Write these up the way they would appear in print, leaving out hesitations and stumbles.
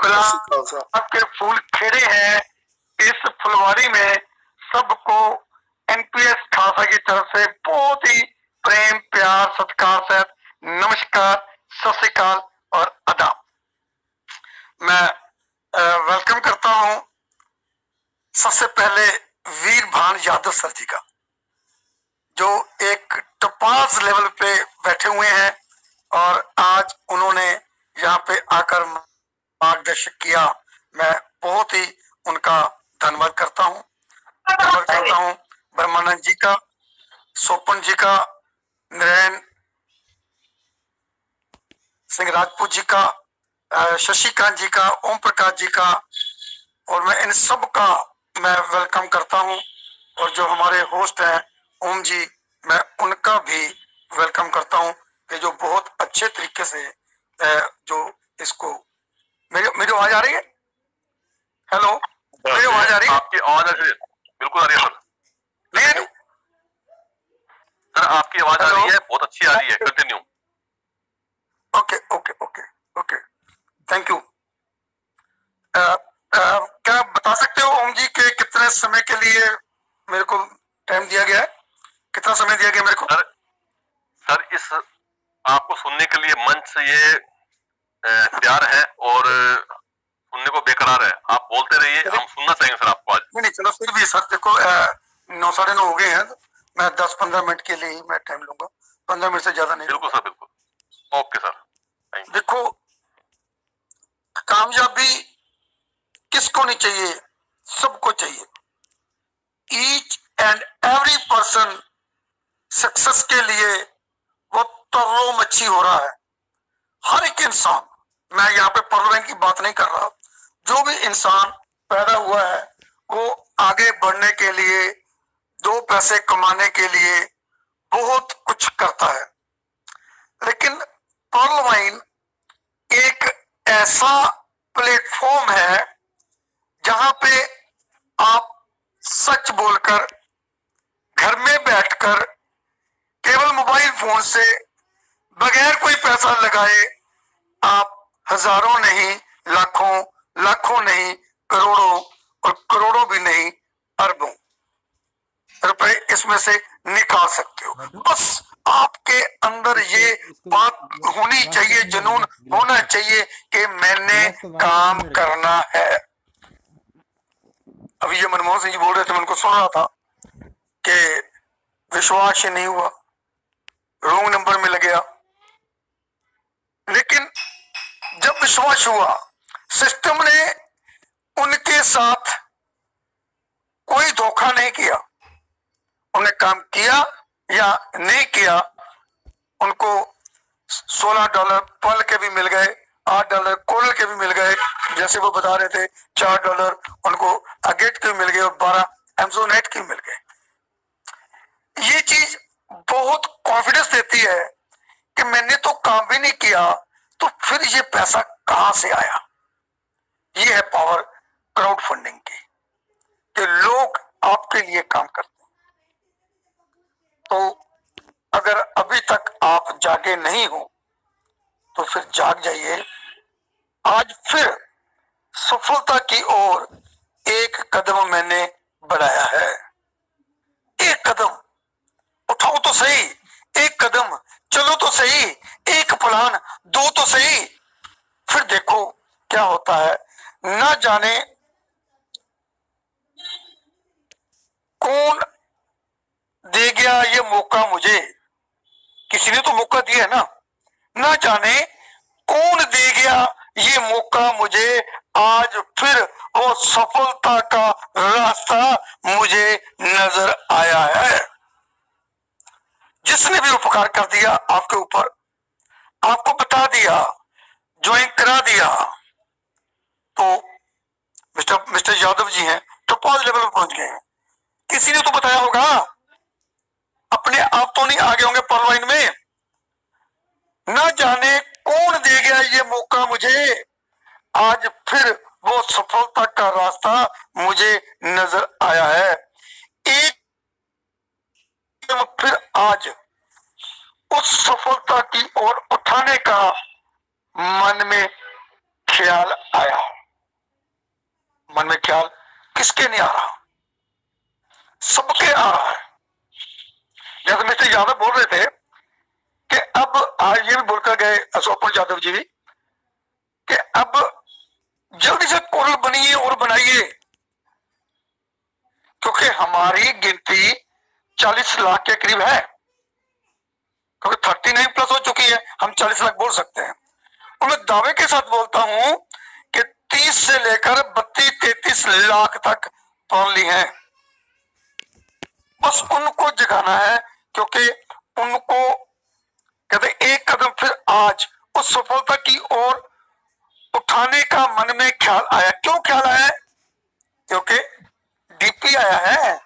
गुलाब के फूल खिले हैं इस फुलवारी में। सबको एनपीएस खालसा की तरफ से बहुत ही प्रेम प्यार सत्कार से नमस्कार, सत श्री अकाल और आदाब। मैं वेलकम करता हूं सबसे पहले वीर भान यादव सर जी का, जो एक टपास लेवल पे बैठे हुए हैं और आज उन्होंने यहाँ पे आकर मार्गदर्शन किया। मैं बहुत ही उनका धन्यवाद करता हूँ। ब्रह्मानंद जी का, सोपन जी का, नरेन सिंह राजपूत जी का, शशिकांत जी का, ओम प्रकाश जी का, और मैं इन सब का मैं वेलकम करता हूं। और जो हमारे होस्ट हैं ओम जी, मैं उनका भी वेलकम करता हूं कि जो बहुत अच्छे तरीके से जो इसको मेरी आवाज आ रही है? हेलो, मेरी आवाज आ रही है? आपकी आवाज बिल्कुल आ रही है सर। नहीं आ रही सर? आपकी आवाज आ रही है, बहुत अच्छी आ रही है। Continue. Okay okay okay okay, thank you. क्या बता सकते हो ओम जी के कितने समय के लिए मेरे को टाइम दिया गया है? कितना समय दिया गया मेरे को? सर इस आपको सुनने के लिए मंच से ये प्यार है और सुनने को बेकरार है। आप बोलते रहिए, हम सुनना चाहेंगे सर आपको आज। नहीं, चलो फिर भी सर देखो 9 साढ़े 9 हो गए हैं, मैं 10-15 मिनट के लिए ही मैं टाइम लूंगा, 15 मिनट से ज्यादा नहीं। बिल्कुल सर, बिल्कुल। ओके सर, देखो कामयाबी किसको नहीं चाहिए? सबको चाहिए। Each and every person success के लिए वो तर्रो मच्छी हो रहा है। हर एक इंसान, मैं यहाँ पे परलोन की बात नहीं कर रहा, जो भी इंसान पैदा हुआ है वो आगे बढ़ने के लिए, 2 पैसे कमाने के लिए बहुत कुछ करता है। लेकिन पर्ल वाइन एक ऐसा प्लेटफॉर्म है जहां पे आप सच बोलकर घर में बैठकर केवल मोबाइल फोन से बगैर कोई पैसा लगाए आप हजारों नहीं, लाखों, लाखों नहीं, करोड़ों, और करोड़ों भी नहीं, अरबों रुपए इसमें से निकाल सकते हो। बस आपके अंदर ये बात होनी चाहिए, जुनून होना चाहिए कि मैंने काम करना है। अभी ये मनमोहन सिंह जी बोल रहे थे, मैं उनको सुन रहा था कि विश्वास नहीं हुआ, रॉन्ग नंबर मिल गया। लेकिन जब विश्वास हुआ, सिस्टम ने उनके साथ कोई धोखा नहीं किया। उन्होंने काम किया या नहीं किया, उनको $16 पल के भी मिल गए, $8 कोल के भी मिल गए, जैसे वो बता रहे थे $4 उनको अगेट के मिल गए और 12 एमजोनेट के मिल गए। ये चीज बहुत कॉन्फिडेंस देती है कि मैंने तो काम भी नहीं किया, तो फिर ये पैसा कहां से आया। ये है पावर क्राउड फंडिंग की, कि लोग आपके लिए काम करते हैं। तो अगर अभी तक आप जागे नहीं हो तो फिर जाग जाइए। आज फिर सफलता की ओर एक कदम मैंने बढ़ाया है। एक कदम उठाओ तो सही, एक कदम चलो तो सही, एक प्लान दो तो सही, फिर देखो क्या होता है। ना जाने कौन दे गया ये मौका मुझे, किसी ने तो मौका दिया है ना। ना जाने कौन दे गया ये मौका मुझे, आज फिर वो सफलता का रास्ता मुझे नजर आया है। जिसने भी उपकार कर दिया आपके ऊपर, आपको बता दिया, ज्वाइन करा दिया, तो मिस्टर यादव जी हैं तो पॉज लेवल पर पहुंच गए हैं। किसी ने तो बताया होगा, अपने आप तो नहीं आगे होंगे परवाइन में। ना जाने कौन दे गया ये मौका मुझे, आज फिर वो सफलता का रास्ता मुझे नजर आया है। एक फिर आज उस सफलता की ओर उठाने का मन में ख्याल आया। मन में ख्याल किसके नहीं आ रहा, सबके आ रहा है। जैसे मिस्टर यादव बोल रहे थे कि अब आज ये भी बोलकर गए स्वपन यादव जी भी कि अब जल्दी से कोरल बनिए और बनाइए, क्योंकि हमारी गिनती 40 लाख के करीब है, क्योंकि 39 प्लस हो चुकी है, हम 40 लाख बोल सकते हैं। और मैं दावे के साथ बोलता हूं कि 30 से लेकर 32-33 लाख तक पढ़ ली है। बस उनको जगाना है, क्योंकि उनको कहते एक कदम फिर आज उस सफलता की ओर उठाने का मन में ख्याल आया। क्यों ख्याल आया? क्योंकि डीपी आया है।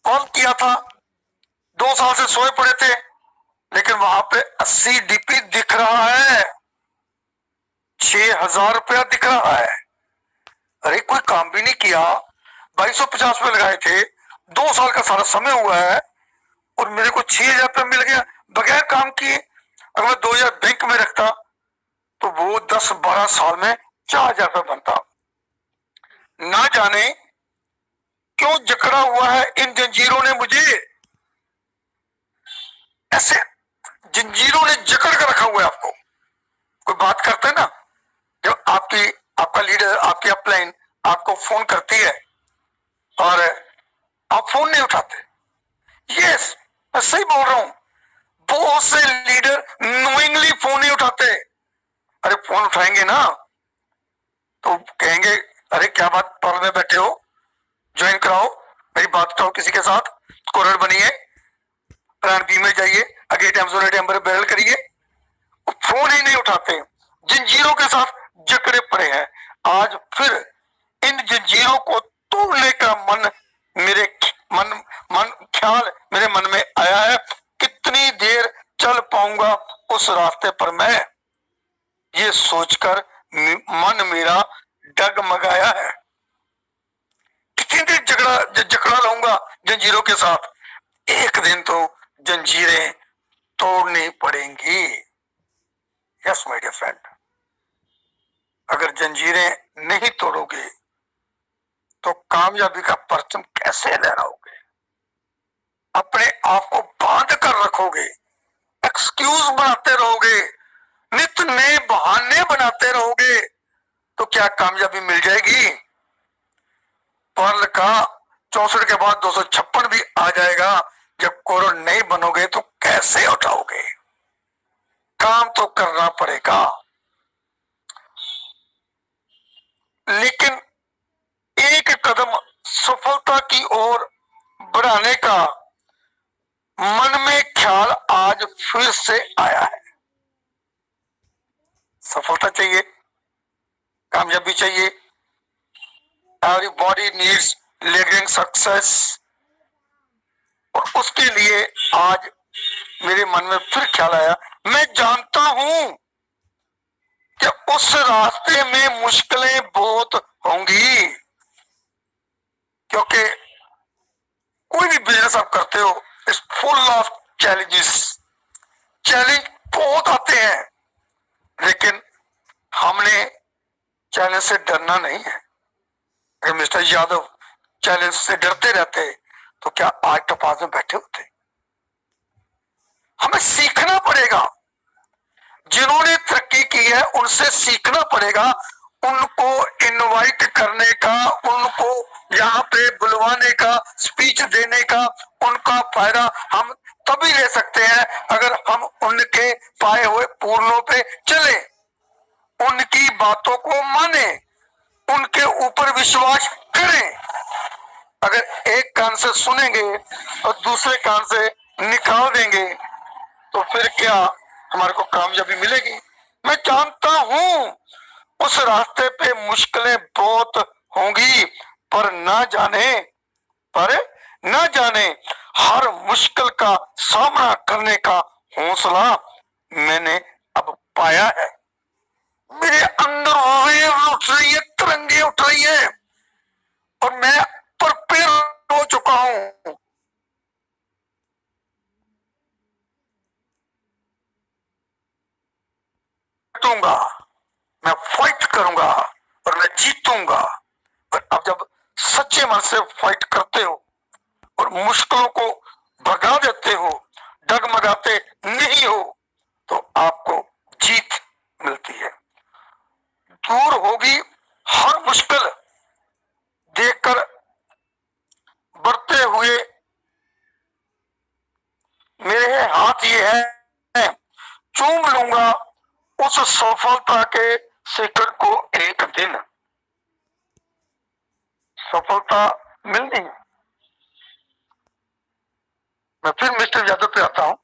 कॉल किया था, 2 साल से सोए पड़े थे, लेकिन वहां पे 80 डीपी दिख रहा है, 6,000 रुपया दिख रहा है। अरे कोई काम भी नहीं किया, 2250 में लगाए थे, 2 साल का सारा समय हुआ है और मेरे को 6,000 रुपया मिल गया बगैर काम किए। अगर मैं 2,000 बैंक में रखता तो वो 10-12 साल में 4,000 रुपया बनता। ना जाने क्यों जकड़ा हुआ है इन जंजीरों ने मुझे, ऐसे जंजीरों ने जकड़ कर रखा हुआ है आपको। कोई बात करते है ना, जब आपका लीडर, आपकी अपलाइन आपको फोन करती है और आप फोन नहीं उठाते। यस, मैं सही बोल रहा हूं, बहुत से लीडर नोइंगली फोन नहीं उठाते। अरे फोन उठाएंगे ना तो कहेंगे अरे क्या बात, पढ़ में बैठे हो, ज्वाइन कराओ, मेरी बात कराओ किसी के साथ, कोरल बनिए, प्लान बी में जाइए, अगे टेम्बर बैरल करिए। फोन ही नहीं उठाते, जंजीरों के साथ जकड़े पड़े हैं। आज फिर इन जंजीरों को तोड़ने का ख्याल मेरे मन में आया है। कितनी देर चल पाऊंगा उस रास्ते पर, मैं ये सोचकर मन मेरा डगमगाया है। कितनी देर जकड़ा रहूंगा जंजीरों के साथ, एक दिन तो जंजीरें तोड़नी पड़ेंगी। यस माय डियर फ्रेंड, अगर जंजीरें नहीं तोड़ोगे तो कामयाबी का परचम कैसे लहराओगे? अपने आप को बांध कर रखोगे, एक्सक्यूज बनाते रहोगे, नित नए बहाने बनाते रहोगे, तो क्या कामयाबी मिल जाएगी? पर्ल का 64 के बाद 256 भी आ जाएगा। जब कोरल नहीं बनोगे तो कैसे उठाओगे? काम तो करना पड़ेगा, लेकिन एक कदम सफलता की ओर बढ़ाने का मन में ख्याल आज फिर से आया है। सफलता चाहिए, कामयाबी चाहिए, एवरीबॉडी नीड्स लिविंग सक्सेस, और उसके लिए आज मेरे मन में फिर ख्याल आया। मैं जानता हूं कि उस रास्ते में मुश्किलें बहुत होंगी, क्योंकि कोई भी बिजनेस आप करते हो it's full of challenges. Challenge बहुत आते हैं, लेकिन हमने चैलेंज से डरना नहीं है। अगर मिस्टर यादव चैलेंज से डरते रहते तो क्या आज टपास में बैठे होते? हमें सीखना पड़ेगा, जिन्होंने तरक्की की है उनसे सीखना पड़ेगा, उनको इनवाइट करने का, उनको यहाँ पे बुलवाने का, स्पीच देने का, उनका फायदा हम तभी ले सकते हैं अगर हम उनके पाए हुए पूर्णों पे चले, उनकी बातों को माने, उनके ऊपर विश्वास करें। अगर एक कान से सुनेंगे और दूसरे कान से निकाल देंगे तो फिर क्या हमारे को कामयाबी मिलेगी? मैं जानता हूं उस रास्ते पे मुश्किलें बहुत होंगी, पर ना जाने हर मुश्किल का सामना करने का हौसला मैंने अब पाया है। मेरे अंदर वेव उठ रही है, तरंगे उठ रही है, और मैं प्रिपेयर हो चुका हूं। मैं फाइट करूंगा और मैं जीतूंगा। और अब जब सच्चे मन से फाइट करते हो और मुश्किलों को भगा देते हो, डगमगाते नहीं हो, तो आपको जीत मिलती है। दूर होगी हर मुश्किल देखकर बढ़ते हुए मेरे हाथ ये है, चूम लूंगा उस सफलता के शिखर को एक दिन। सफलता मिलनी है। मैं फिर मिस्टर यादव पे आता हूं।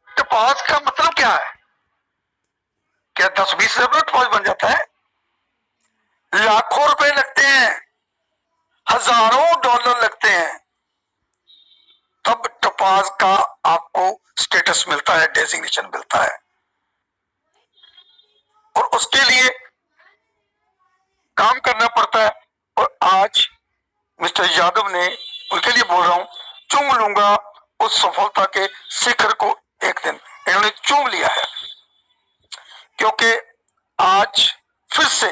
टपास का मतलब क्या है? क्या 10-20 रुपए टपास बन जाता है? लाखों रुपए लगते हैं, हजारों डॉलर लगते हैं, तब टपास का आपको स्टेटस मिलता है, डेजिग्नेशन मिलता है। और उसके लिए काम करना पड़ता है। और आज मिस्टर यादव ने, उनके लिए बोल रहा हूं, चूम लूंगा उस सफलता के शिखर को एक दिन। इन्होंने चूम लिया है, क्योंकि आज फिर से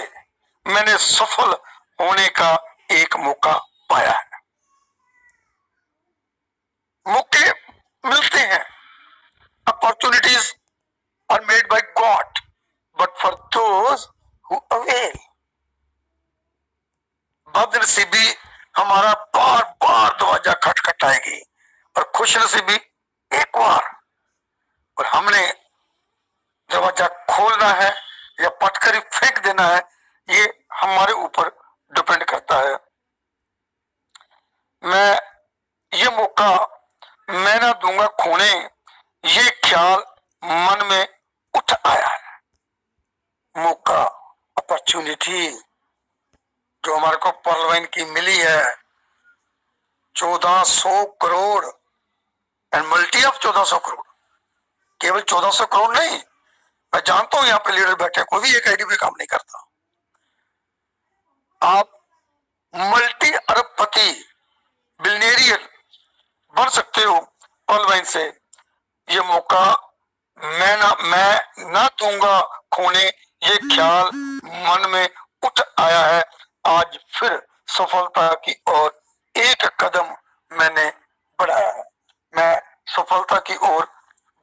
मैंने सफल होने का एक मौका पाया है। मौके मिलते हैं, opportunities are made by God but for those who avail. बदनसीबी हमारा बार बार दरवाजा खटखटाएगी और खुशनसीबी एक बार। और हमने दरवाजा खोलना है या पटकरी फेंक देना है, ये हमारे ऊपर डिपेंड करता है। मैं ये मौका मैं ना दूंगा खोने, ये ख्याल मन में उठ आया है। मौका, अपॉर्चुनिटी जो हमारे को पर्लवाइन की मिली है, 1400 crore and multi of 1400 crore. केवल 1400 करोड़ नहीं, मैं जानता हूं यहाँ पे लीडर बैठे, कोई भी एक आईडी पे काम नहीं करता। आप मल्टी अरबपति, बिलियनियर बन सकते हो पर्लवाइन से। ये मौका मैं ना दूंगा खोने, ये ख्याल मन में उठ आया है। आज फिर सफलता की ओर एक कदम मैंने बढ़ाया है। मैं सफलता की ओर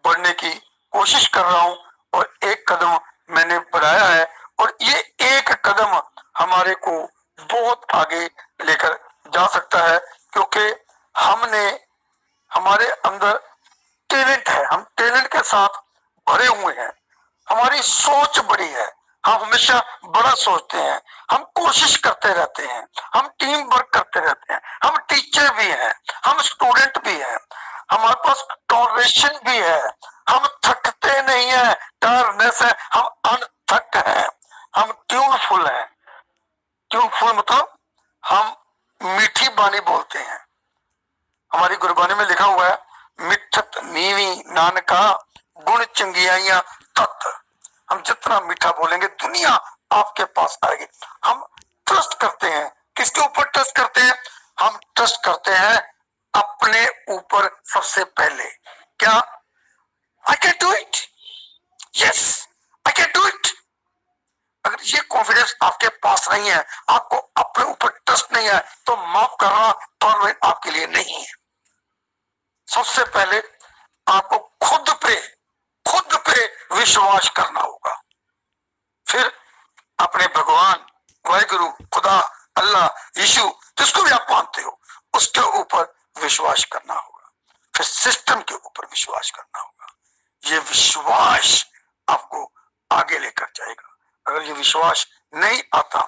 बढ़ने की कोशिश कर रहा हूं और एक कदम मैंने बढ़ाया है। और ये एक कदम हमारे को बहुत आगे लेकर जा सकता है, क्योंकि हमारे अंदर टैलेंट है। हम टैलेंट के साथ भरे हुए हैं। हमारी सोच बड़ी है, हम हमेशा बड़ा सोचते हैं, हम कोशिश करते रहते हैं, हम टीम वर्क करते रहते हैं, हम टीचर भी हैं, हम स्टूडेंट भी हैं, हमारे पास टॉलरेशन भी है, हम थकते नहीं है, टायर्डनेस है, हम अनथक हैं, हम ट्यूनफुल हैं। ट्यूनफुल मतलब हम मीठी बानी बोलते हैं। हमारी गुरबानी में लिखा हुआ है, मिठत नीवी नानका गुण चंगियाइयां तत्। हम जितना मीठा बोलेंगे दुनिया आपके पास आएगी। हम ट्रस्ट करते हैं। किसके ऊपर ट्रस्ट करते हैं? हम ट्रस्ट करते हैं अपने ऊपर सबसे पहले। क्या I can do it, yes I can do it. अगर ये कॉन्फिडेंस आपके पास नहीं है, आपको अपने ऊपर ट्रस्ट नहीं है, तो माफ करना पर्लवाइन आपके लिए नहीं है। सबसे पहले आपको खुद पे विश्वास करना होगा, फिर अपने भगवान, वाहिगुरु, खुदा, अल्लाह, यीशु, जिसको भी आप मानते हो, उसके ऊपर विश्वास करना होगा, फिर सिस्टम के ऊपर विश्वास करना होगा। ये विश्वास आपको आगे लेकर जाएगा। अगर ये विश्वास नहीं आता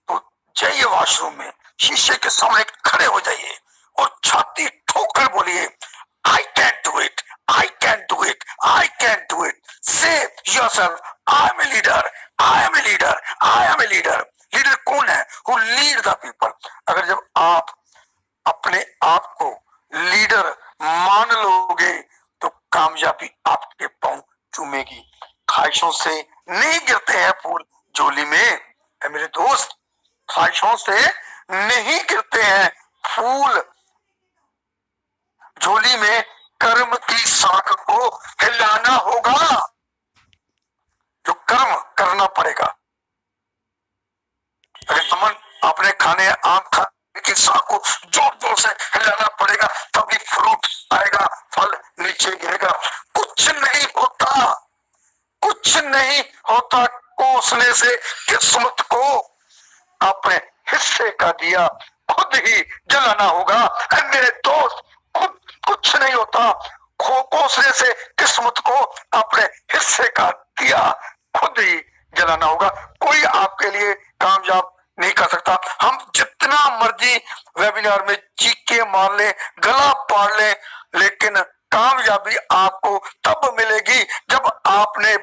तो जाइए वॉशरूम में, शीशे के सामने खड़े हो जाइए और छाती ठोकर बोलिए, I can do it, I can do it, I can do it. Say yourself, I am a leader, I am a leader, I am a leader. Leader कौन है? Who lead the people. अगर जब आप अपने आप को leader मान लोगे तो कामयाबी आपके पांव चूमेगी। ख्वाहिशों से नहीं गिरते हैं फूल झोली में, मेरे दोस्त, ख्वाहिशों से नहीं गिरते हैं फूल झोली में। कर्म की साख को हिलाना होगा, जो कर्म करना पड़ेगा। अगर होता कोसने से किस्मत को, अपने हिस्से का दिया खुद ही जलाना होगा। मेरे दोस्त, खुद कुछ नहीं होता, कोसने से किस्मत को, अपने हिस्से का दिया खुद ही जलाना होगा। कोई आपके लिए कामयाब नहीं कर सकता। हम जितना मर्जी वेबिनार में चीखे मार लें, गला पाड़ लें, लेकिन कामयाबी आपको तब मिलेगी जब आपने